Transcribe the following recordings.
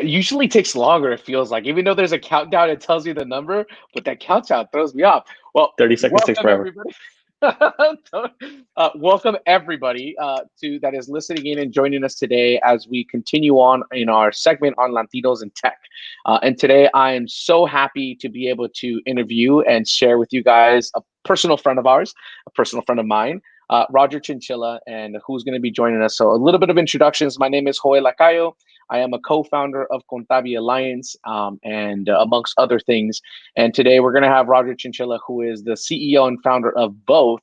usually takes longer, it feels like. Even though there's a countdown, it tells you the number, but that countdown throws me off. Well, 30 seconds takes welcome forever. everybody. Welcome everybody to that is listening in and joining us today as we continue on in our segment on Latinos in tech. And today I am so happy to be able to interview and share with you guys a personal friend of ours, a personal friend of mine, Roger Chinchilla, and who's going to be joining us. So a little bit of introductions. My name is Joel Lacayo. I am a co-founder of Contabi Alliance and amongst other things. And today we're going to have Roger Chinchilla, who is the CEO and founder of both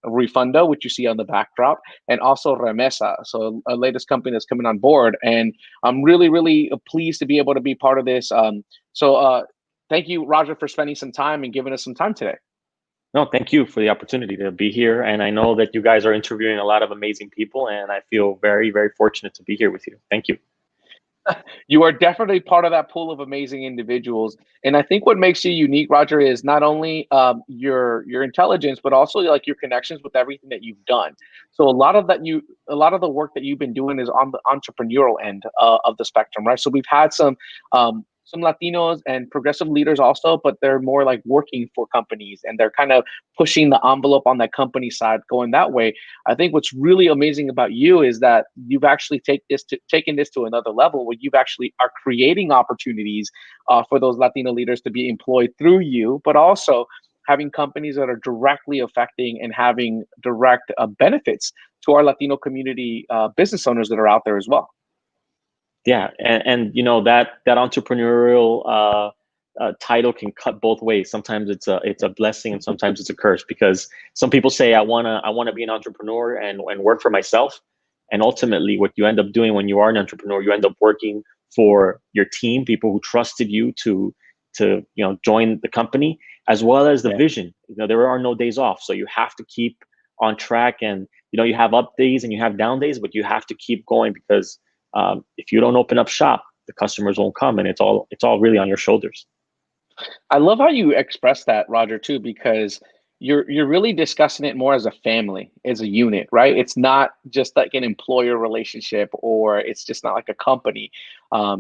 Refundo, which you see on the backdrop, and also Remmesa, so a latest company that's coming on board. And I'm really, really pleased to be able to be part of this. So thank you, Roger, for spending some time and giving us some time today. No, thank you for the opportunity to be here. And I know that you guys are interviewing a lot of amazing people, and I feel very, very fortunate to be here with you. Thank you. You are definitely part of that pool of amazing individuals, and I think what makes you unique, Roger, is not only your intelligence, but also like your connections with everything that you've done. So a lot of the work that you've been doing is on the entrepreneurial end of the spectrum, right? So we've had some Latinos and progressive leaders also, but they're more like working for companies and they're kind of pushing the envelope on that company side, going that way. I think what's really amazing about you is that you've actually taken this to another level where you've actually are creating opportunities for those Latino leaders to be employed through you, but also having companies that are directly affecting and having direct benefits to our Latino community business owners that are out there as well. Yeah, and you know that entrepreneurial title can cut both ways. Sometimes it's a blessing, and sometimes it's a curse, because some people say I wanna be an entrepreneur and work for myself, and ultimately what you end up doing when you are an entrepreneur, you end up working for your team, people who trusted you to join the company, as well as the vision. You know, there are no days off, so you have to keep on track, and you have up days and you have down days, but you have to keep going, because if you don't open up shop, the customers won't come, and it's all really on your shoulders. I love how you express that, Roger, too, because you're really discussing it more as a family, as a unit, right? It's not just like an employer relationship, or it's just not like a company.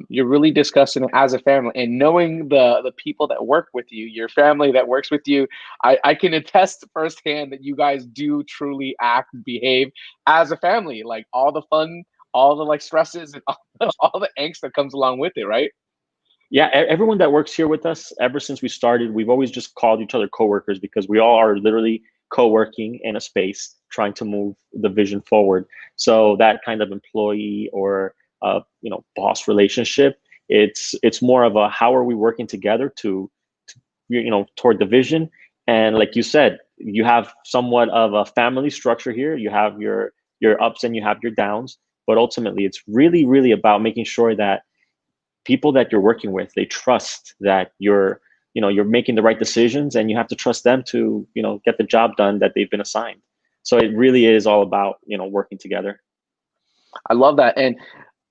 You're really discussing it as a family, and knowing the people that work with you, your family that works with you. I can attest firsthand that you guys do truly act and behave as a family, like all the fun, all the like stresses and all the angst that comes along with it, right? Yeah, everyone that works here with us, ever since we started, we've always just called each other coworkers, because we all are literally co-working in a space trying to move the vision forward. So that kind of employee or boss relationship, it's more of a how are we working together to toward the vision. And like you said, you have somewhat of a family structure here. You have your ups and you have your downs, but ultimately it's really, really about making sure that people that you're working with, they trust that you're making the right decisions, and you have to trust them to get the job done that they've been assigned. So it really is all about working together. I love that. And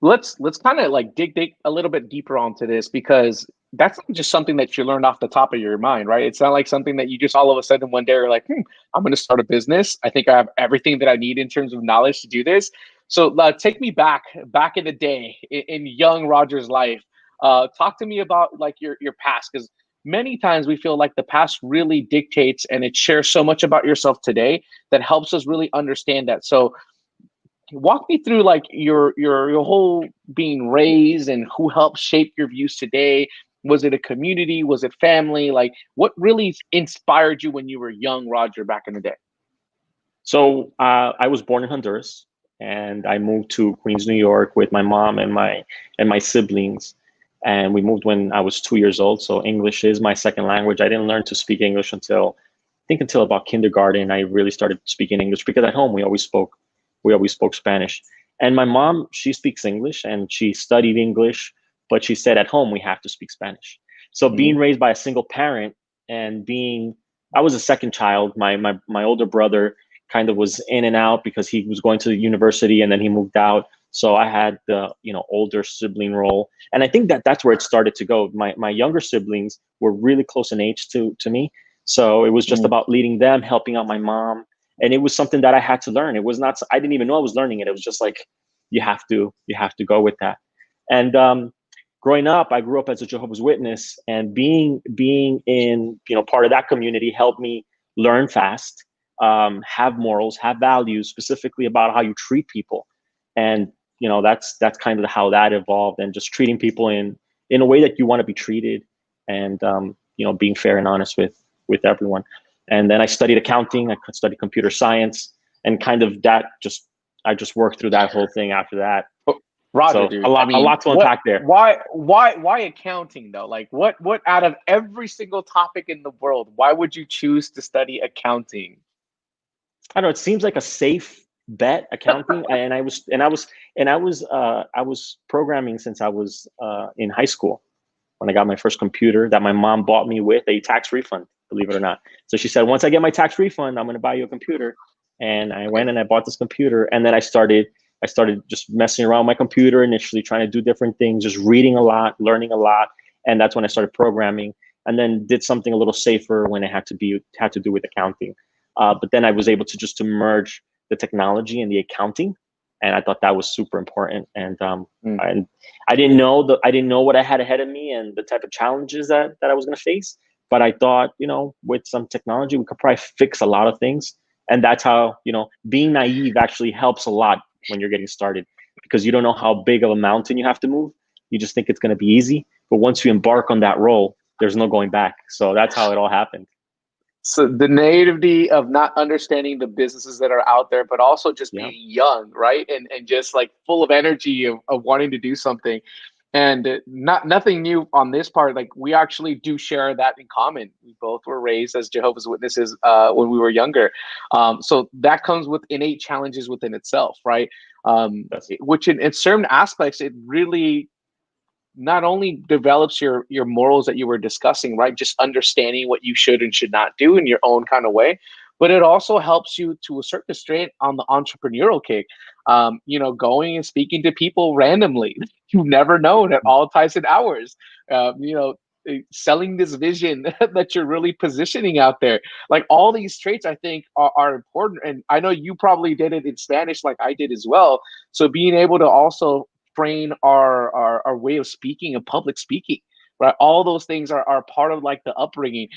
let's kind of like dig a little bit deeper onto this, because that's not just something that you learned off the top of your mind, right? It's not like something that you just all of a sudden one day are like, I'm going to start a business. I think I have everything that I need in terms of knowledge to do this. So take me back in the day in young Roger's life. Talk to me about like your past, because many times we feel like the past really dictates and it shares so much about yourself today that helps us really understand that. So walk me through like your whole being raised and who helped shape your views today. Was it a community? Was it family? Like what really inspired you when you were young Roger back in the day? So I was born in Honduras, and I moved to Queens, New York with my mom and my siblings. And we moved when I was 2 years old. So English is my second language. I didn't learn to speak English until about kindergarten. I really started speaking English, because at home we always spoke Spanish. And my mom, she speaks English and she studied English, but she said at home we have to speak Spanish. So being raised by a single parent, and I was a second child. My older brother kind of was in and out because he was going to the university and then he moved out. So I had the older sibling role, and I think that's where it started to go. My younger siblings were really close in age to me, so it was just about leading them, helping out my mom, and it was something that I had to learn. It was not, I didn't even know I was learning it. It was just like you have to go with that. And growing up, I grew up as a Jehovah's Witness, and being in, part of that community helped me learn fast, have morals, have values, specifically about how you treat people. And, that's kind of how that evolved, and just treating people in a way that you want to be treated, and, being fair and honest with everyone. And then I studied accounting, I studied computer science, and kind of I just worked through that whole thing after that. Roger, So dude. a lot to unpack there. Why accounting though? Like, what out of every single topic in the world, why would you choose to study accounting? I don't know. It seems like a safe bet, accounting, and I was programming since I was in high school, when I got my first computer that my mom bought me with a tax refund, believe it or not. So she said, once I get my tax refund, I'm going to buy you a computer. And I went and I bought this computer, and then I started just messing around with my computer initially, trying to do different things, just reading a lot, learning a lot. And that's when I started programming, and then did something a little safer when it had to do with accounting. But then I was able to merge the technology and the accounting, and I thought that was super important. And and I didn't know what I had ahead of me and the type of challenges that I was going to face. But I thought, with some technology, we could probably fix a lot of things. And that's how, being naive actually helps a lot when you're getting started, because you don't know how big of a mountain you have to move. You just think it's going to be easy. But once you embark on that role, there's no going back. So that's how it all happened. So the naivety of not understanding the businesses that are out there, but also just being young, right? And just like full of energy of wanting to do something. And nothing new on this part. Like, we actually do share that in common. We both were raised as Jehovah's Witnesses when we were younger. So that comes with innate challenges within itself, right? Which in certain aspects, it really not only develops your morals that you were discussing, right? Just understanding what you should and should not do in your own kind of way, but it also helps you to a certain extent on the entrepreneurial kick. Going and speaking to people randomly you've never known at all times and hours. Selling this vision that you're really positioning out there. Like, all these traits, I think, are important. And I know you probably did it in Spanish, like I did as well. So being able to also train our way of speaking and public speaking, right? All those things are part of like the upbringing.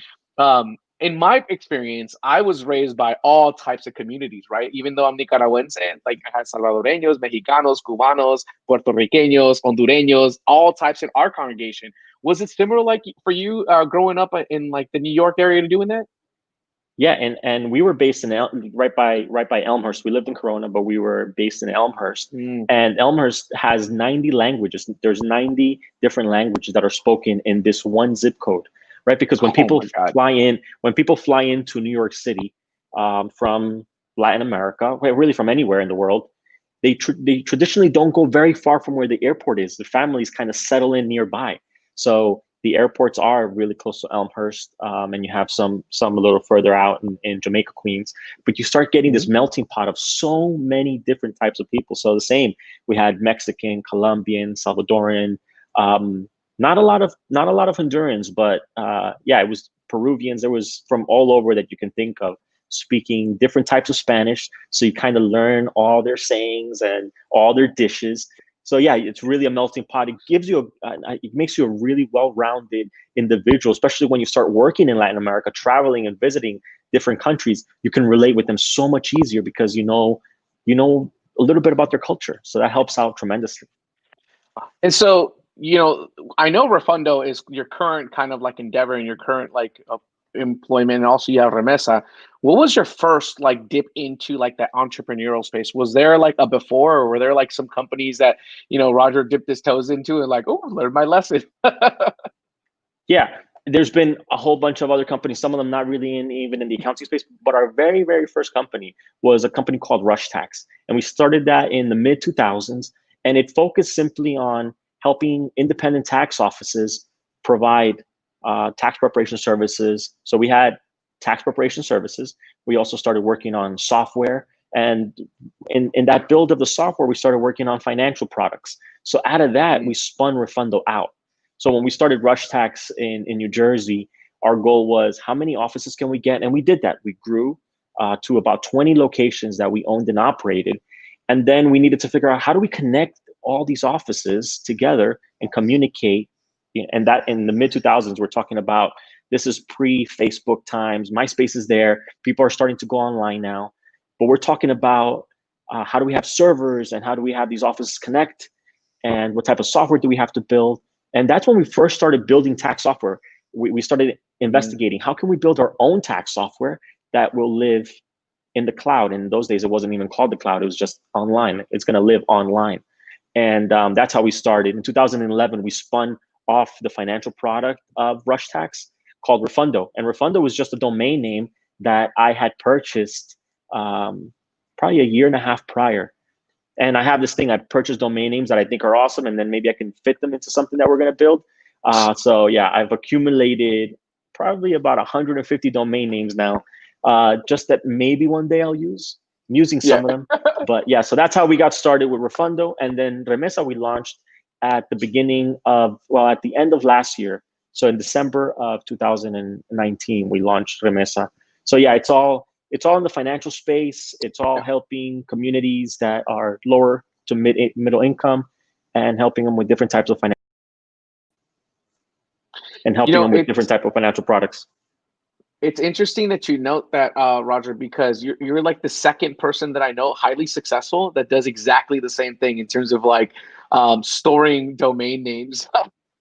In my experience, I was raised by all types of communities, right? Even though I'm Nicaraguense, like I had Salvadoreños, Mexicanos, Cubanos, Puerto Ricanos, Hondureños, all types in our congregation. Was it similar like for you growing up in like the New York area to doing that? Yeah, and we were based in right by Elmhurst. We lived in Corona, but we were based in Elmhurst. And Elmhurst has 90 languages. There's 90 different languages that are spoken in this one zip code, right? Because when people fly into New York City from Latin America, really from anywhere in the world, they traditionally don't go very far from where the airport is. The families kind of settle in nearby. So the airports are really close to Elmhurst, and you have some a little further out in Jamaica, Queens. But you start getting this melting pot of so many different types of people. So the same, we had Mexican, Colombian, Salvadoran, not a lot of Hondurans, but it was Peruvians. There was from all over that you can think of, speaking different types of Spanish. So you kind of learn all their sayings and all their dishes. So yeah, it's really a melting pot. It gives you it makes you a really well-rounded individual, especially when you start working in Latin America, traveling and visiting different countries. You can relate with them so much easier because you know a little bit about their culture. So that helps out tremendously. And so, I know Refundo is your current kind of like endeavor and your current like employment, and also you have Remmesa. What was your first like dip into like that entrepreneurial space? Was there like a before, or were there like some companies that Roger dipped his toes into and like, oh, I learned my lesson? Yeah, there's been a whole bunch of other companies, some of them not really even in the accounting space, but our very, very first company was a company called Rush Tax. And we started that in the mid 2000s, and it focused simply on helping independent tax offices provide tax preparation services. So we had tax preparation services. We also started working on software. And in that build of the software, we started working on financial products. So out of that, we spun Refundo out. So when we started Rush Tax in New Jersey, our goal was how many offices can we get? And we did that. We grew to about 20 locations that we owned and operated. And then we needed to figure out how do we connect all these offices together and communicate. And that in the mid 2000s, we're talking about, this is pre-Facebook times. MySpace is there. People are starting to go online now. But we're talking about how do we have servers, and how do we have these offices connect, and what type of software do we have to build? And that's when we first started building tax software. We started investigating, how can we build our own tax software that will live in the cloud? In those days, it wasn't even called the cloud. It was just online. It's going to live online. And that's how we started. In 2011, we spun off the financial product of Rush Tax called Refundo. And Refundo was just a domain name that I had purchased probably a year and a half prior. And I have this thing, I purchase domain names that I think are awesome, and then maybe I can fit them into something that we're going to build. So yeah, I've accumulated probably about 150 domain names now, just that maybe one day I'll use. I'm using some of them. But yeah, so that's how we got started with Refundo. And then Remmesa, we launched at the at the end of last year. So in December of 2019, we launched Remmesa. So yeah, it's all in the financial space. It's all helping communities that are lower to middle income, and helping them with different types of financial products. It's interesting that you note that, Roger, because you're like the second person that I know highly successful that does exactly the same thing in terms of like storing domain names.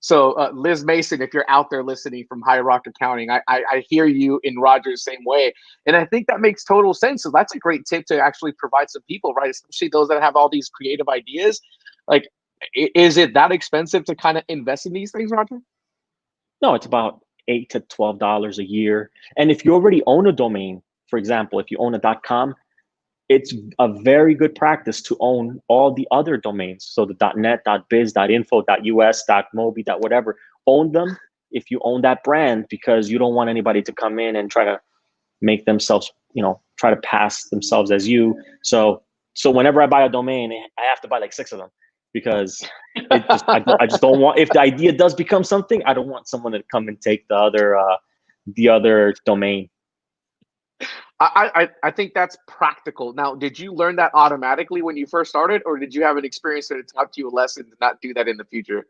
So Liz Mason, if you're out there listening from High Rock Accounting, I hear you in Roger's same way. And I think that makes total sense. So that's a great tip to actually provide some people, right? Especially those that have all these creative ideas. Like, is it that expensive to kind of invest in these things, Roger? No, it's about $8 to $12 a year. And if you already own a domain, for example, if you own a .com, it's a very good practice to own all the other domains. So the .net, .biz, .info, .us, .mobi, whatever, own them if you own that brand, because you don't want anybody to come in and try to make themselves, try to pass themselves as you. So whenever I buy a domain, I have to buy like 6 of them, because I just don't want, if the idea does become something, I don't want someone to come and take the other domain. I think that's practical. Now, did you learn that automatically when you first started, or did you have an experience that taught you a lesson to not do that in the future?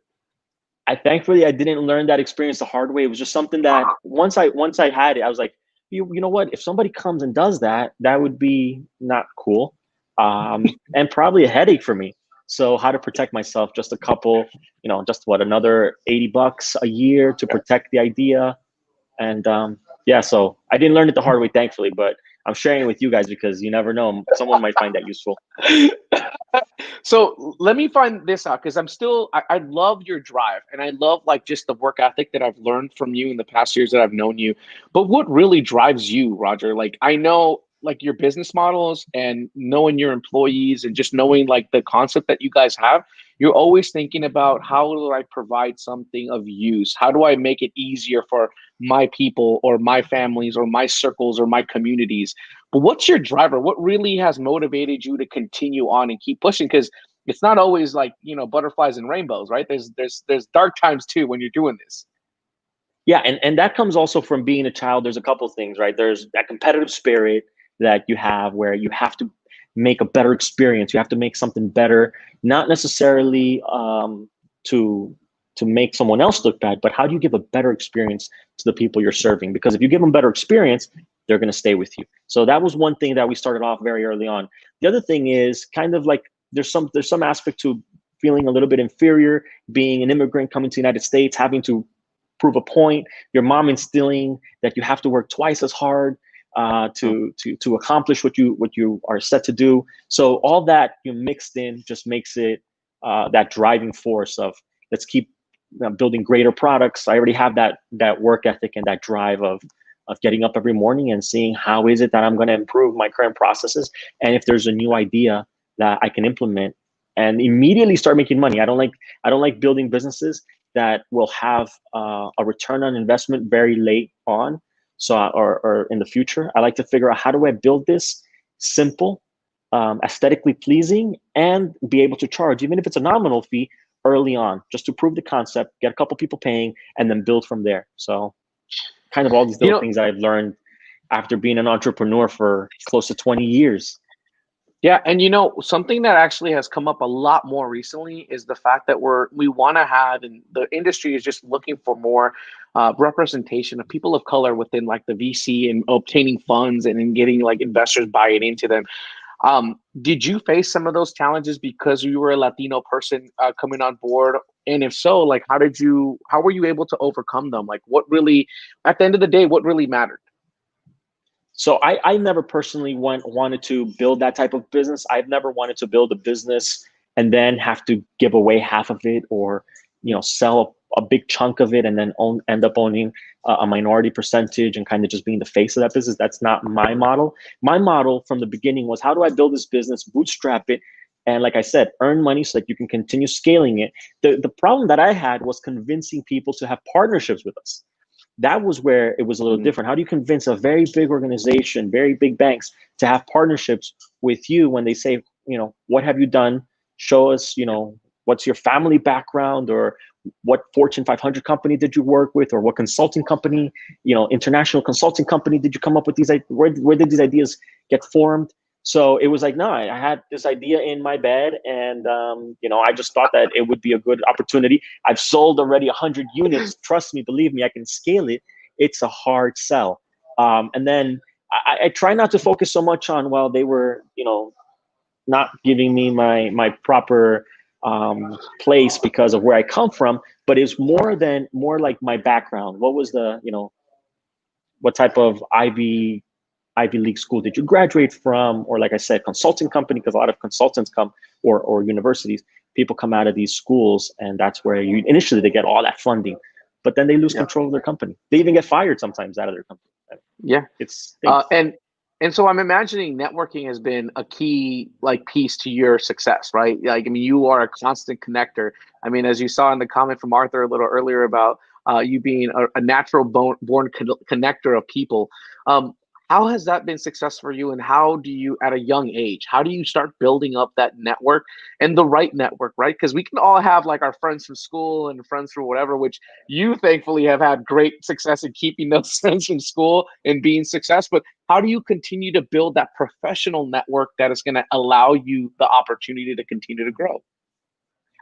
Thankfully, I didn't learn that experience the hard way. It was just something that once I had it, I was like, you know what? If somebody comes and does that, that would be not cool, and probably a headache for me. So how to protect myself? Just a couple, another $80 a year to protect the idea. And yeah, so I didn't learn it the hard way, thankfully, but I'm sharing it with you guys because you never know, someone might find that useful. So let me find this out, because I love your drive, and I love like just the work ethic that I've learned from you in the past years that I've known you. But what really drives you, Roger? Like, I know like your business models and knowing your employees and just knowing like the concept that you guys have, you're always thinking about, how do I provide something of use? How do I make it easier for my people or my families or my circles or my communities? But what's your driver? What really has motivated you to continue on and keep pushing? Because it's not always like, butterflies and rainbows, right? There's dark times too when you're doing this. Yeah, and that comes also from being a child. There's a couple of things, right? There's that competitive spirit that you have, where you have to make a better experience. You have to make something better, not necessarily to make someone else look bad, but how do you give a better experience to the people you're serving? Because if you give them better experience, they're going to stay with you. So that was one thing that we started off very early on. The other thing is kind of like there's some aspect to feeling a little bit inferior, being an immigrant coming to the United States, having to prove a point, your mom instilling that you have to work twice as hard to accomplish what you are set to do. So all that you mixed in just makes it that driving force of, let's keep building greater products. I already have that work ethic and that drive of getting up every morning and seeing how is it that I'm going to improve my current processes, and if there's a new idea that I can implement and immediately start making money. I don't like building businesses that will have a return on investment very late on, or in the future. I like to figure out, how do I build this simple, aesthetically pleasing, and be able to charge, even if it's a nominal fee, early on, just to prove the concept, get a couple people paying, and then build from there. So kind of all these little things I've learned after being an entrepreneur for close to 20 years. Yeah, and something that actually has come up a lot more recently is the fact that we want to have, and the industry is just looking for more representation of people of color within like the VC and obtaining funds and in getting like investors buying into them. Did you face some of those challenges because you were a Latino person coming on board? And if so, like how were you able to overcome them? Like what really, at the end of the day, what really mattered? So I never personally wanted to build that type of business. I've never wanted to build a business and then have to give away half of it, or sell a big chunk of it and then end up owning a minority percentage and kind of just being the face of that business. That's not my model. My model from the beginning was, how do I build this business, bootstrap it, and like I said, earn money so that you can continue scaling it. The problem that I had was convincing people to have partnerships with us. That was where it was a little different. How do you convince a very big organization, very big banks, to have partnerships with you when they say, what have you done? Show us, what's your family background, or what Fortune 500 company did you work with, or what consulting company, international consulting company did you come up with these? Where did these ideas get formed? So it was like, no, I had this idea in my bed, and I just thought that it would be a good opportunity. I've sold already 100 units. Trust me, believe me, I can scale it. It's a hard sell. And then I try not to focus so much on, well, they were, not giving me my proper place because of where I come from, but it's more like my background. What was what type of Ivy League school did you graduate from? Or like I said, consulting company, because a lot of consultants come, or universities, people come out of these schools, and that's where initially they get all that funding, but then they lose Yeah. control of their company. They even get fired sometimes out of their company. Yeah. It's And so I'm imagining networking has been a key like piece to your success, right? Like, I mean, you are a constant connector. I mean, as you saw in the comment from Arthur a little earlier about you being a natural born connector of people. How has that been success for you? And how do you, at a young age, how do you start building up that network and the right network, right? Because we can all have like our friends from school and friends from whatever, which you thankfully have had great success in keeping those friends from school and being success. But how do you continue to build that professional network that is going to allow you the opportunity to continue to grow?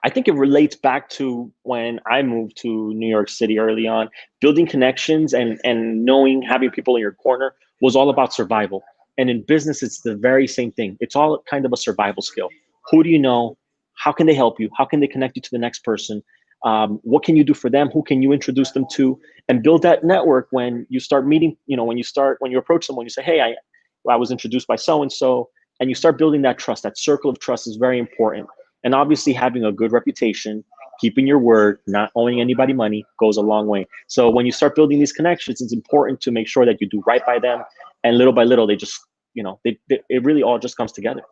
I think it relates back to when I moved to New York City early on. Building connections and knowing, having people in your corner was all about survival. And in business, it's the very same thing. It's all kind of a survival skill. Who do you know? How can they help you? How can they connect you to the next person? What can you do for them? Who can you introduce them to? And build that network when you start meeting, when you approach someone, you say, hey, I was introduced by so-and-so, and you start building that trust. That circle of trust is very important. And obviously having a good reputation, keeping your word, not owing anybody money goes a long way. So when you start building these connections, it's important to make sure that you do right by them. And little by little, they just, it really all just comes together.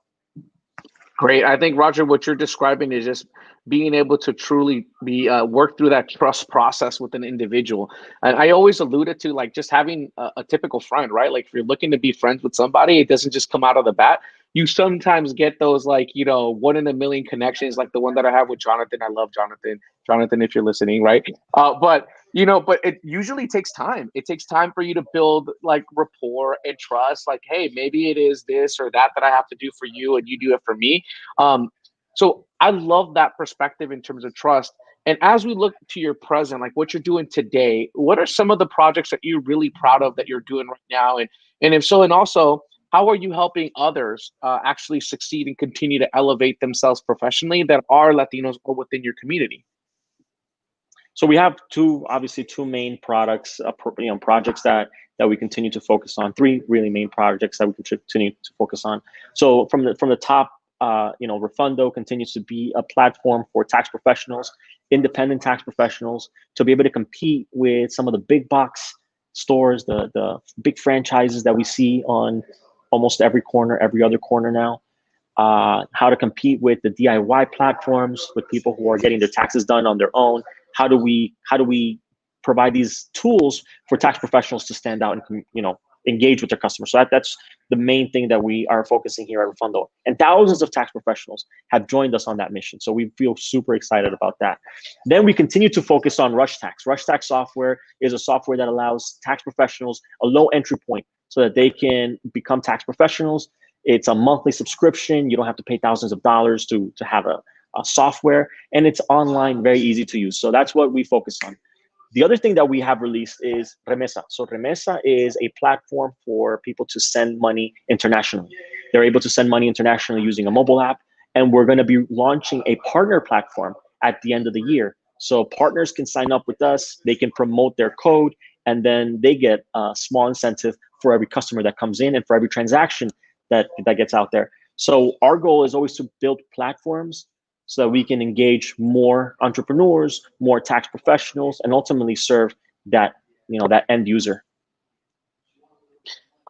Great. I think, Roger, what you're describing is just being able to truly be work through that trust process with an individual. And I always alluded to like just having a typical friend, right? Like if you're looking to be friends with somebody, it doesn't just come out of the bat. You sometimes get those like, one in a million connections, like the one that I have with Jonathan. I love Jonathan. Jonathan, if you're listening, right? But it usually takes time. It takes time for you to build like rapport and trust. Like, hey, maybe it is this or that I have to do for you, and you do it for me. Um, so I love that perspective in terms of trust. And as we look to your present, like what you're doing today, what are some of the projects that you're really proud of that you're doing right now? And if so, and also, how are you helping others actually succeed and continue to elevate themselves professionally that are Latinos or within your community? So we have obviously two main products, projects that we continue to focus on. Three really main projects that we continue to focus on. So from the top, Refundo continues to be a platform for tax professionals, independent tax professionals, to be able to compete with some of the big box stores, the big franchises that we see on almost every corner, every other corner now. How to compete with the DIY platforms, with people who are getting their taxes done on their own. How do we provide these tools for tax professionals to stand out and engage with their customers? So that's the main thing that we are focusing here at Refundo. And thousands of tax professionals have joined us on that mission. So we feel super excited about that. Then we continue to focus on Rush Tax. Rush Tax software is a software that allows tax professionals a low entry point so that they can become tax professionals It's a monthly subscription. You don't have to pay thousands of dollars to have a software, and it's online, very easy to use. So that's what we focus on. The other thing that we have released is Remmesa. So Remmesa is a platform for people to send money internationally. They're able to send money internationally using a mobile app. And we're going to be launching a partner platform at the end of the year. So partners can sign up with us, they can promote their code, and then they get a small incentive for every customer that comes in and for every transaction that gets out there. So our goal is always to build platforms so that we can engage more entrepreneurs, more tax professionals, and ultimately serve that, that end user.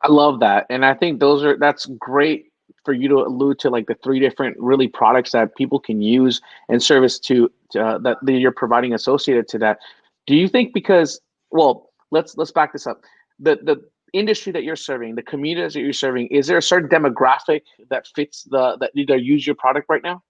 I love that. And I think that's great for you to allude to like the three different really products that people can use and service that you're providing associated to that. Do you think because, well, let's back this up. The industry that you're serving, the communities that you're serving, is there a certain demographic that fits that either use your product right now?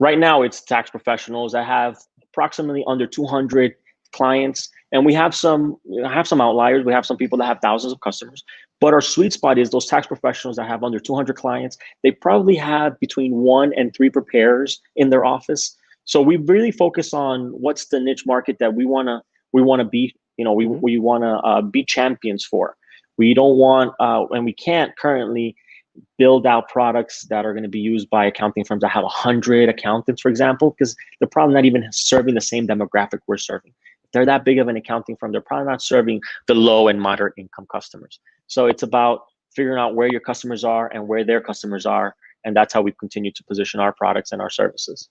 Right now, it's tax professionals that have approximately under 200 clients, and we have some outliers. We have some people that have thousands of customers, but our sweet spot is those tax professionals that have under 200 clients. They probably have between 1 and 3 preparers in their office. So we really focus on what's the niche market that we want to be. We want to be champions for. We don't want, and we can't currently build out products that are going to be used by accounting firms that have 100 accountants, for example, because they're probably not even serving the same demographic we're serving. If they're that big of an accounting firm, they're probably not serving the low and moderate income customers. So it's about figuring out where your customers are and where their customers are. And that's how we continue to position our products and our services.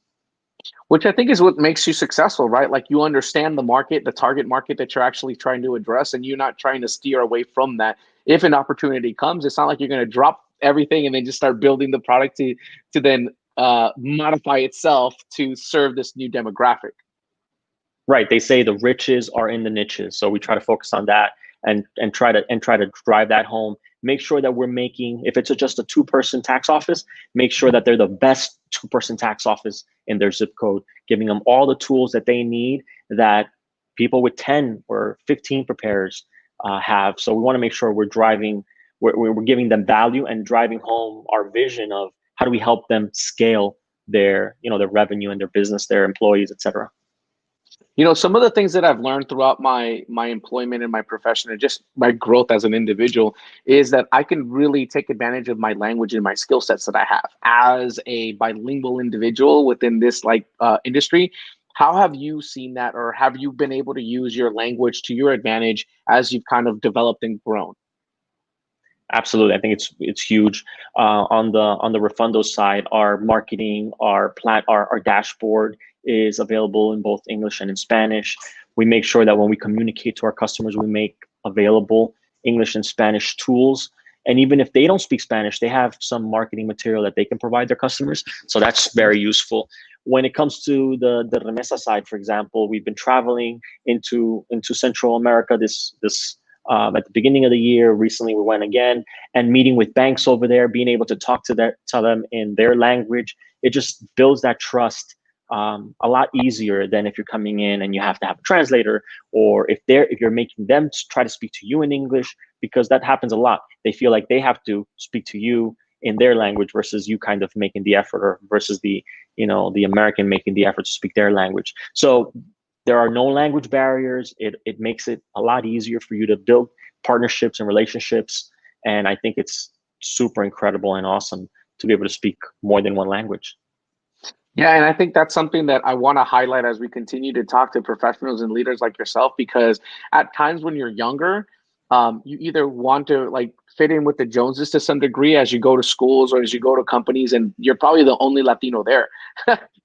Which I think is what makes you successful, right? Like you understand the market, the target market that you're actually trying to address, and you're not trying to steer away from that. If an opportunity comes, it's not like you're going to drop everything and then just start building the product to then modify itself to serve this new demographic. Right. They say the riches are in the niches. So we try to focus on that and try to drive that home. Make sure that we're making, if it's just a 2-person tax office, make sure that they're the best 2-person tax office in their zip code, giving them all the tools that they need that people with 10 or 15 preparers have. So we want to make sure we're giving them value and driving home our vision of how do we help them scale their revenue and their business, their employees, et cetera. Some of the things that I've learned throughout my employment and my profession and just my growth as an individual is that I can really take advantage of my language and my skill sets that I have as a bilingual individual within this industry. How have you seen that, or have you been able to use your language to your advantage as you've kind of developed and grown? Absolutely, I think it's huge. On the Refundo side, our marketing, our dashboard is available in both English and in Spanish. We make sure that when we communicate to our customers, we make available English and Spanish tools. And even if they don't speak Spanish, they have some marketing material that they can provide their customers. So that's very useful. When it comes to the Remmesa side, for example, we've been traveling into Central America this at the beginning of the year. Recently, we went again and meeting with banks over there, being able to talk to them in their language. It just builds that trust a lot easier than if you're coming in and you have to have a translator, or if you're making them try to speak to you in English, because that happens a lot. They feel like they have to speak to you in their language versus you kind of making the effort, or versus the American making the effort to speak their language. So there are no language barriers. It makes it a lot easier for you to build partnerships and relationships. And I think it's super incredible and awesome to be able to speak more than one language. Yeah, and I think that's something that I want to highlight as we continue to talk to professionals and leaders like yourself, because at times when you're younger, you either want to like fit in with the Joneses to some degree as you go to schools or as you go to companies, and you're probably the only Latino there.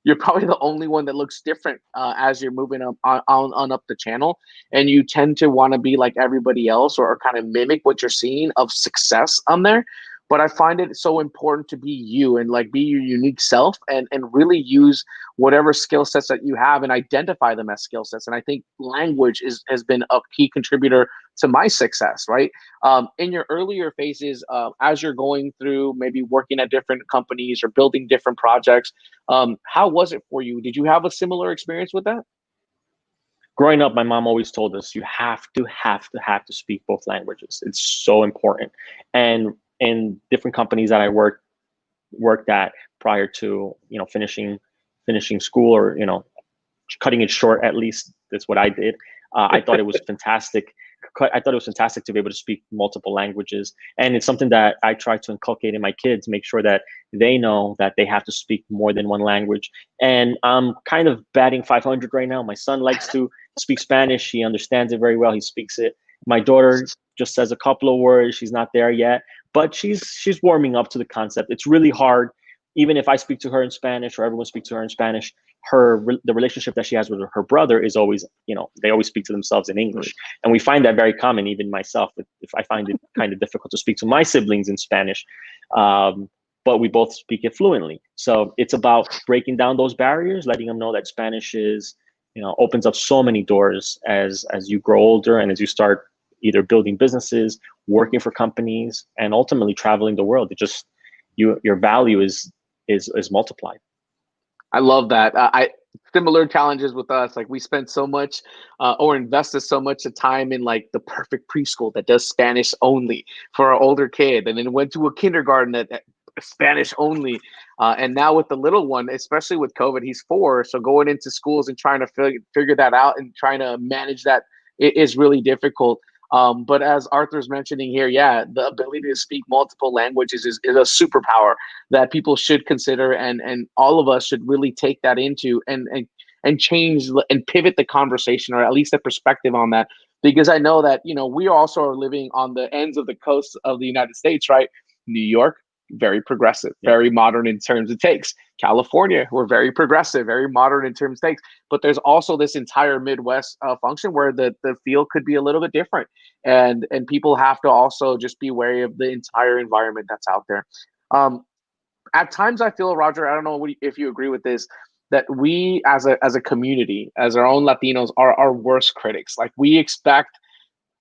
You're probably the only one that looks different as you're moving on up the channel, and you tend to want to be like everybody else, or kind of mimic what you're seeing of success on there. But I find it so important to be you and like be your unique self, and really use whatever skill sets that you have and identify them as skill sets. And I think language has been a key contributor to my success, right? In your earlier phases, as you're going through maybe working at different companies or building different projects, how was it for you? Did you have a similar experience with that? Growing up, my mom always told us you have to speak both languages. It's so important. And in different companies that I worked at prior to, finishing school, or cutting it short, at least that's what I did. I thought it was fantastic. I thought it was fantastic to be able to speak multiple languages, and it's something that I try to inculcate in my kids. Make sure that they know that they have to speak more than one language. And I'm kind of batting 500 right now. My son likes to speak Spanish. He understands it very well. He speaks it. My daughter just says a couple of words. She's not there yet, but she's warming up to the concept. It's really hard. Even if I speak to her in Spanish, or everyone speaks to her in Spanish, the relationship that she has with her brother is always, they always speak to themselves in English. And we find that very common. Even myself, if I find it kind of difficult to speak to my siblings in Spanish, but we both speak it fluently. So it's about breaking down those barriers, letting them know that Spanish is, opens up so many doors as you grow older, and as you start either building businesses, working for companies, and ultimately traveling the world. It just, your value is multiplied. I love that. Similar challenges with us. Like, we spent so much or invested so much of time in like the perfect preschool that does Spanish only for our older kid, and then went to a kindergarten that Spanish only. And now with the little one, especially with COVID, he's 4. So going into schools and trying to figure that out and trying to manage that is really difficult. But as Arthur's mentioning here, yeah, the ability to speak multiple languages is a superpower that people should consider, and all of us should really take that into and change and pivot the conversation, or at least the perspective on that. Because I know that, we also are living on the ends of the coast of the United States, right? New York, very progressive, very modern in terms of takes. California, we're very progressive, very modern in terms of takes. But there's also this entire Midwest function where the field could be a little bit different, and people have to also just be wary of the entire environment that's out there. At times, I feel, Roger, I don't know if you agree with this, that we as a community, as our own Latinos, are our worst critics. Like, we expect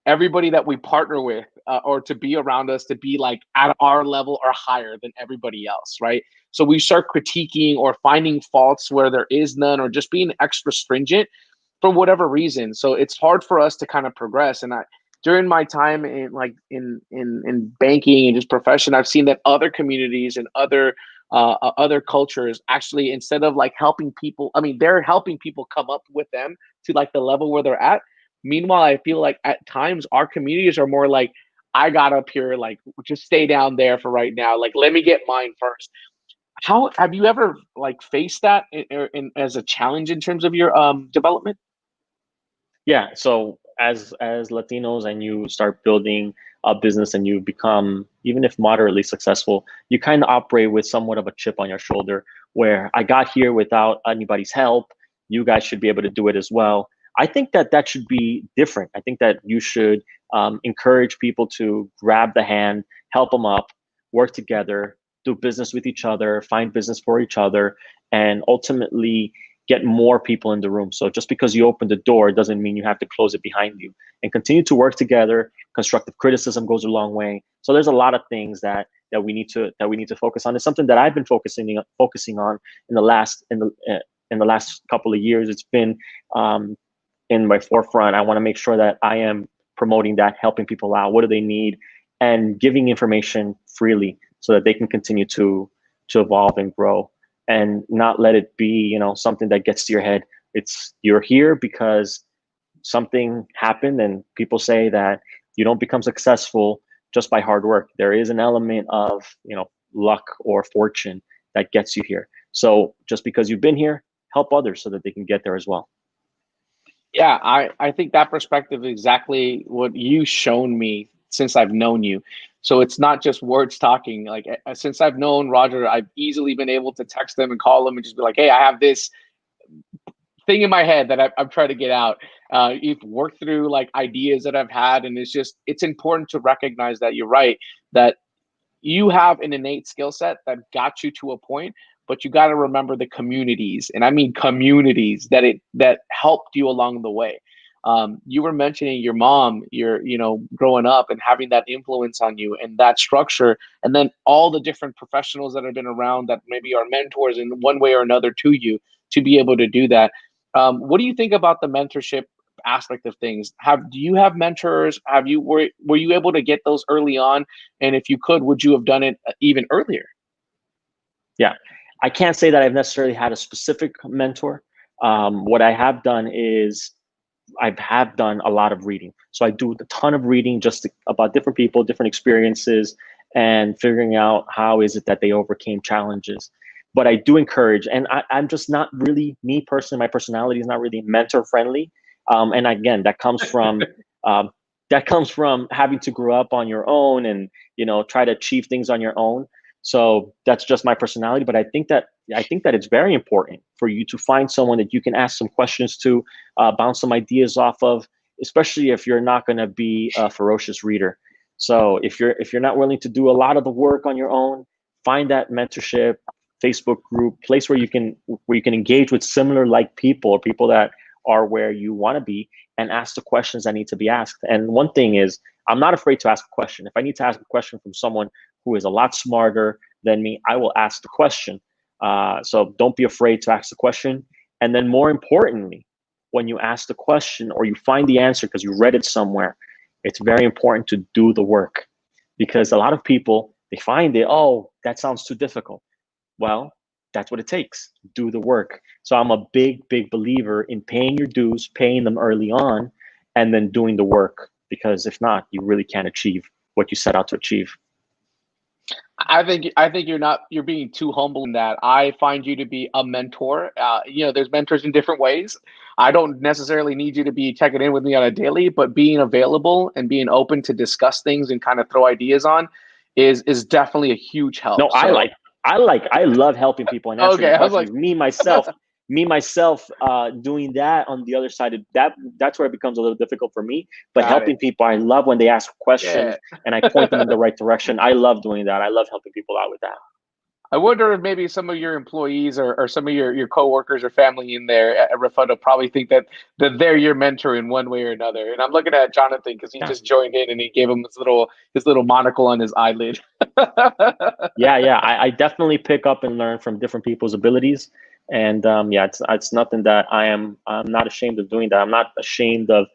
everybody that we partner with or to be around us to be like at our level or higher than everybody else, right? So we start critiquing or finding faults where there is none, or just being extra stringent for whatever reason. So it's hard for us to kind of progress. And during my time in banking and just profession, I've seen that other communities and other cultures actually, instead of like helping people, I mean, they're helping people come up with them to like the level where they're at. Meanwhile, I feel like at times our communities are more like, I got up here, like, just stay down there for right now. Like, let me get mine first. How have you ever like faced that as a challenge in terms of your development? Yeah. So as Latinos, and you start building a business, and you become, even if moderately successful, you kind of operate with somewhat of a chip on your shoulder, where I got here without anybody's help. You guys should be able to do it as well. I think that should be different. I think that you should encourage people to grab the hand, help them up, work together, do business with each other, find business for each other, and ultimately get more people in the room. So just because you open the door doesn't mean you have to close it behind you, and continue to work together. Constructive criticism goes a long way. So there's a lot of things that we need to focus on. It's something that I've been focusing on in the last couple of years. It's been in my forefront. I want to make sure that I am promoting that, helping people out. What do they need? And giving information freely so that they can continue to evolve and grow, and not let it be, something that gets to your head. You're here because something happened, and people say that you don't become successful just by hard work. There is an element of, luck or fortune that gets you here. So just because you've been here, help others so that they can get there as well. Yeah, I think that perspective is exactly what you've shown me since I've known you. So it's not just words talking. Like, since I've known Roger, I've easily been able to text them and call them and just be like, hey, I have this thing in my head that I'm trying to get out. You've worked through like ideas that I've had, and it's important to recognize that you're right, that you have an innate skill set that got you to a point, but you got to remember the communities, and I mean communities that helped you along the way. You were mentioning your mom, growing up and having that influence on you and that structure, and then all the different professionals that have been around that maybe are mentors in one way or another to you to be able to do that. What do you think about the mentorship aspect of things. Do you have mentors? Were you able to get those early on? And if you could, would you have done it even earlier? Yeah, I can't say that I've necessarily had a specific mentor. What I have done is I have done a lot of reading. So I do a ton of reading about different people, different experiences, and figuring out how is it that they overcame challenges. But I do encourage, and I'm just not really, me personally, my personality is not really mentor friendly. And again, that comes from having to grow up on your own and, try to achieve things on your own. So that's just my personality. But I think that it's very important for you to find someone that you can ask some questions to, bounce some ideas off of, especially if you're not going to be a ferocious reader. So if you're not willing to do a lot of the work on your own, find that mentorship, Facebook group, place where you can engage with similar like people, or people that are where you want to be, and ask the questions that need to be asked. And one thing is, I'm not afraid to ask a question. If I need to ask a question from someone who is a lot smarter than me, I will ask the question. So don't be afraid to ask the question. And then more importantly, when you ask the question or you find the answer because you read it somewhere, it's very important to do the work, because a lot of people, they find it, oh, that sounds too difficult. Well, that's what it takes. Do the work. So I'm a big, big believer in paying your dues, paying them early on, and then doing the work, because if not, you really can't achieve what you set out to achieve. I think you're being too humble in that. I find you to be a mentor. There's mentors in different ways. I don't necessarily need you to be checking in with me on a daily, but being available and being open to discuss things and kind of throw ideas on is definitely a huge help. No, So, I love helping people and answering okay, I was questions. like, Me myself, doing that on the other side of that, that's where it becomes a little difficult for me. But got helping it. people, I love when they ask questions Yeah. and I point them in the right direction. I love doing that. I love helping people out with that. I wonder if maybe some of your employees or some of your coworkers or family in there at Refundo probably think that they're your mentor in one way or another. And I'm looking at Jonathan because he Yeah. just joined in and he gave him his little monocle on his eyelid. Yeah. I definitely pick up and learn from different people's abilities. And yeah, it's nothing that I'm not ashamed of doing that. I'm not ashamed of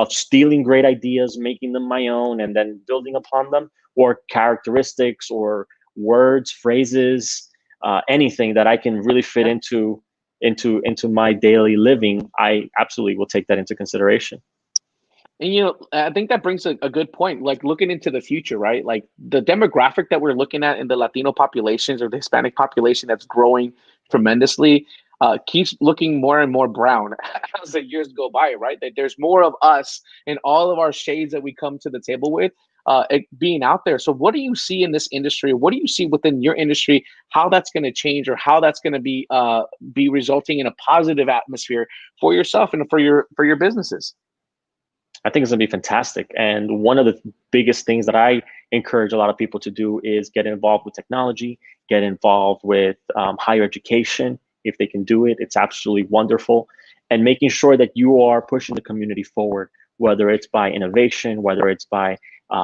stealing great ideas, making them my own, and then building upon them, or characteristics or words, phrases, anything that I can really fit into my daily living. I absolutely will take that into consideration. And I think that brings a good point. Like looking into the future, right? Like the demographic that we're looking at in the Latino populations or the Hispanic population that's growing tremendously keeps looking more and more brown as the years go by, right? That there's more of us in all of our shades that we come to the table with being out there. So what do you see in this industry? What do you see within your industry? How that's going to change, or how that's going to be resulting in a positive atmosphere for yourself and for your businesses? I think it's gonna be fantastic. And one of the biggest things that I encourage a lot of people to do is get involved with technology, get involved with higher education. If they can do it, it's absolutely wonderful. And making sure that you are pushing the community forward, whether it's by innovation, whether it's by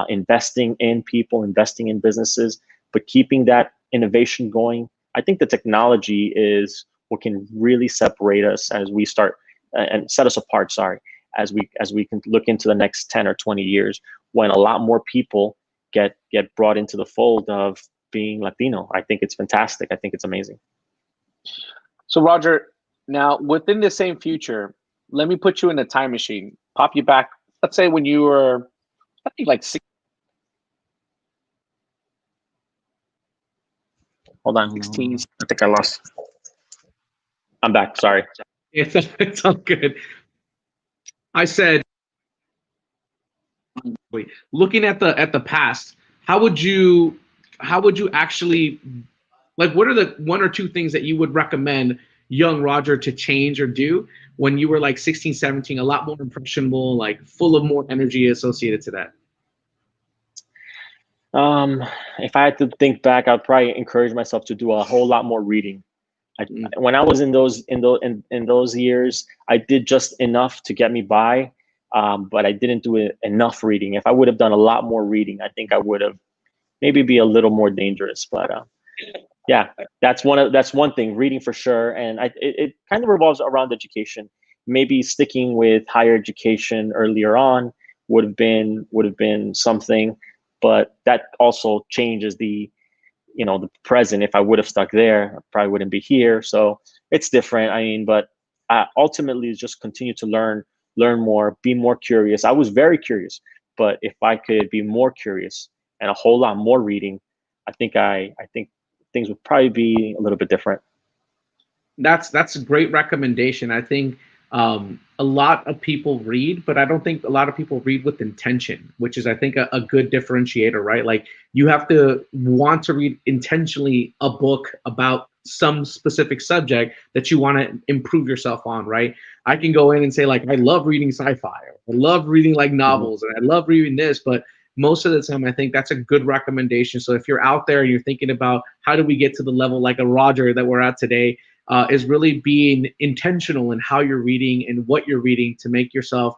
investing in people, investing in businesses, but keeping that innovation going. I think the technology is what can really separate us as we start and set us apart, sorry, as we can look into the next 10 or 20 years, when a lot more people get brought into the fold of being Latino. I think it's fantastic. I think it's amazing. So, Roger, now within the same future, let me put you in a time machine, pop you back, let's say when you were, I think like six. Hold on. 16. I think I lost. I'm back. Sorry. It's all good. I said, looking at the past, how would you actually, like, what are the one or two things that you would recommend young Roger to change or do when you were like 16, 17, a lot more impressionable, like full of more energy associated to that? If I had to think back, I'd probably encourage myself to do a whole lot more reading. When I was in those years, I did just enough to get me by, but I didn't do enough reading. If I would have done a lot more reading, I think I would have maybe be a little more dangerous. But yeah, that's one thing, reading for sure. And it kind of revolves around education, maybe sticking with higher education earlier on would have been something, but that also changes the the present. If I would have stuck there, I probably wouldn't be here. So it's different. I mean, but ultimately, just continue to learn more, be more curious. I was very curious, but if I could be more curious and a whole lot more reading, I think things would probably be a little bit different. That's a great recommendation. I think a lot of people read, but I don't think a lot of people read with intention, which is, I think, a good differentiator, right? Like, you have to want to read intentionally a book about some specific subject that you want to improve yourself on, right? I can go in and say, like, I love reading sci-fi, or I love reading like novels, and I love reading this, but most of the time, I think that's a good recommendation. So if you're out there and you're thinking about how do we get to the level like a Roger that we're at today, is really being intentional in how you're reading and what you're reading to make yourself,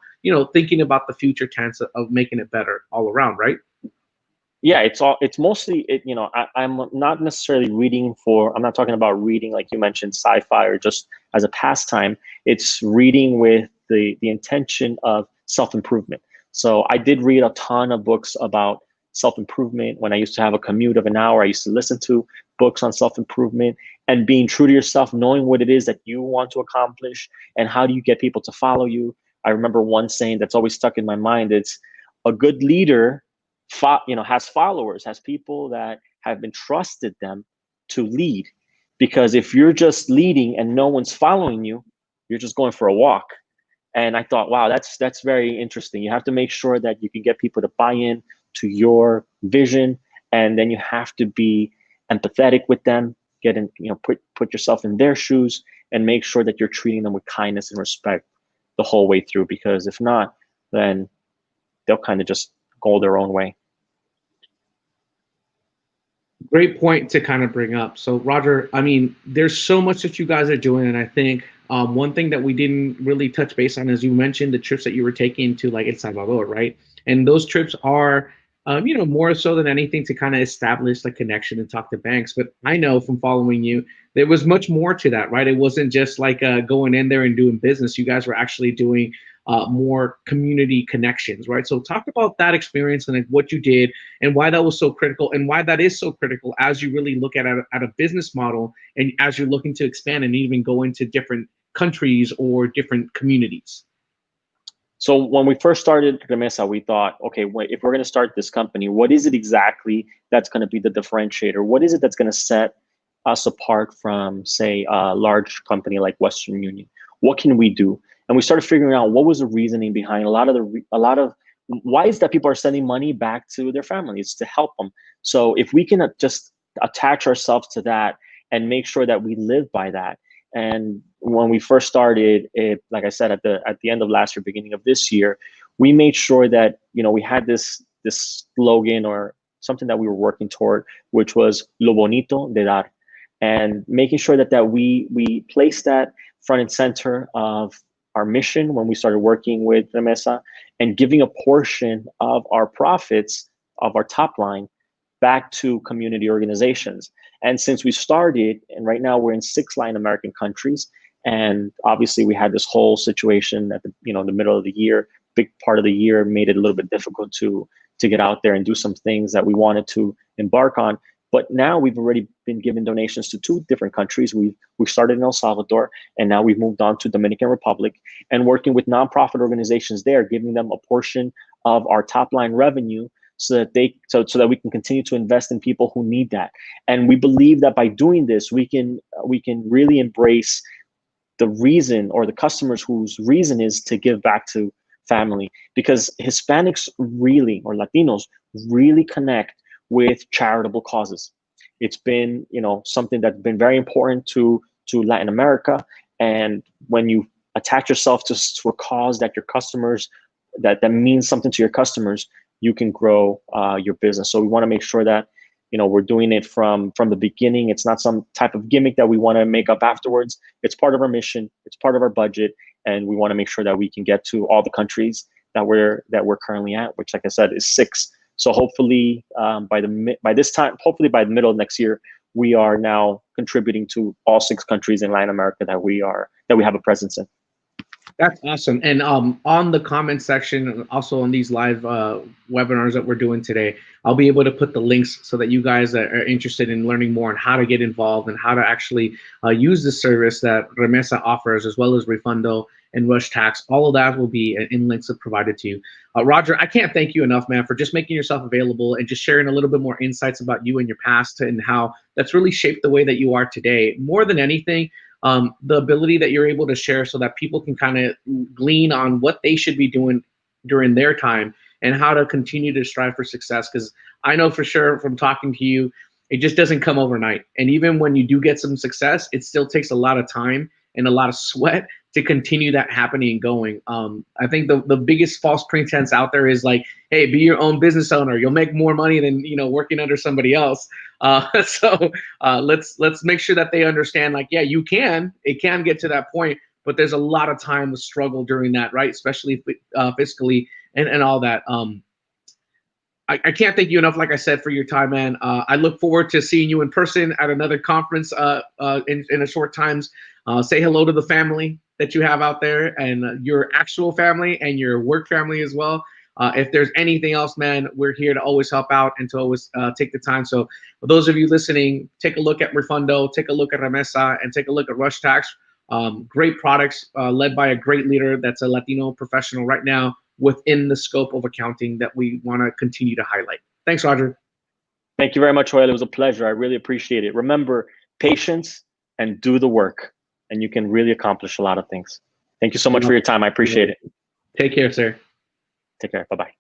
thinking about the future tense of making it better all around, right? Yeah, it's mostly I'm not necessarily reading I'm not talking about reading like you mentioned, sci-fi, or just as a pastime. It's reading with the intention of self-improvement. So I did read a ton of books about self-improvement. When I used to have a commute of an hour, I used to listen to books on self-improvement and being true to yourself, knowing what it is that you want to accomplish and how do you get people to follow you. I remember one saying that's always stuck in my mind. It's a good leader has followers, has people that have entrusted them to lead. Because if you're just leading and no one's following you, you're just going for a walk. And I thought, wow, that's very interesting. You have to make sure that you can get people to buy in to your vision, and then you have to be empathetic with them, put yourself in their shoes, and make sure that you're treating them with kindness and respect the whole way through. Because if not, then they'll kind of just go their own way. Great point to kind of bring up. So, Roger, I mean, there's so much that you guys are doing, and I think one thing that we didn't really touch base on is you mentioned the trips that you were taking to, like, El Salvador, right? And those trips are, more so than anything to kind of establish the connection and talk to banks. But I know from following you, there was much more to that, right? It wasn't just like going in there and doing business. You guys were actually doing more community connections, right? So talk about that experience and like what you did and why that was so critical, and why that is so critical as you really look at a business model, and as you're looking to expand and even go into different countries or different communities. So when we first started Remmesa, we thought, okay, if we're going to start this company, what is it exactly that's going to be the differentiator? What is it that's going to set us apart from, say, a large company like Western Union? What can we do? And we started figuring out what was the reasoning behind a lot of why is that people are sending money back to their families to help them. So if we can just attach ourselves to that and make sure that we live by that. And when we first started it, like I said, at the end of last year, beginning of this year, we made sure that we had this slogan or something that we were working toward, which was lo bonito de dar, and making sure that we placed that front and center of our mission when we started working with Remmesa, and giving a portion of our profits, of our top line, back to community organizations. And since we started, and right now we're in 6 Latin American countries, and obviously we had this whole situation at the the middle of the year, big part of the year made it a little bit difficult to get out there and do some things that we wanted to embark on. But now we've already been given donations to 2 different countries. We started in El Salvador, and now we've moved on to Dominican Republic, and working with nonprofit organizations there, giving them a portion of our top line revenue so that we can continue to invest in people who need that. And we believe that by doing this, we can really embrace the reason, or the customers whose reason is to give back to family, because Hispanics really, or Latinos really connect with charitable causes. It's been, something that's been very important to Latin America. And when you attach yourself to a cause that your customers, that means something to your customers, you can grow your business. So we want to make sure that, we're doing it from the beginning. It's not some type of gimmick that we want to make up afterwards. It's part of our mission. It's part of our budget. And we want to make sure that we can get to all the countries that we're currently at, which, like I said, is 6. So hopefully by this time, hopefully by the middle of next year, we are now contributing to all 6 countries in Latin America that we have a presence in. That's awesome. And on the comment section, and also on these live webinars that we're doing today, I'll be able to put the links so that you guys that are interested in learning more on how to get involved and how to actually use the service that Remmesa offers, as well as Refundo and Rush Tax. All of that will be in links provided to you. Roger, I can't thank you enough, man, for just making yourself available and just sharing a little bit more insights about you and your past and how that's really shaped the way that you are today. More than anything, the ability that you're able to share so that people can kind of glean on what they should be doing during their time and how to continue to strive for success. Because I know for sure from talking to you, it just doesn't come overnight. And even when you do get some success, it still takes a lot of time and a lot of sweat to continue that happening and going. I think the biggest false pretense out there is like, hey, be your own business owner. You'll make more money than, you know, working under somebody else. So let's make sure that they understand, like, yeah, you can. It can get to that point, but there's a lot of time to struggle during that, right? Especially fiscally and all that. I can't thank you enough, like I said, for your time, man. I look forward to seeing you in person at another conference in a short times. Say hello to the family that you have out there and your actual family and your work family as well. If there's anything else, man, we're here to always help out and to always take the time. So for those of you listening, take a look at Refundo, take a look at Remmesa, and take a look at Rush Tax. Great products led by a great leader that's a Latino professional right now within the scope of accounting that we want to continue to highlight. Thanks, Roger. Thank you very much, Joel. It was a pleasure. I really appreciate it. Remember, patience and do the work, and you can really accomplish a lot of things. Thank you so much for your time. I appreciate it. Take care, sir. Take care. Bye-bye.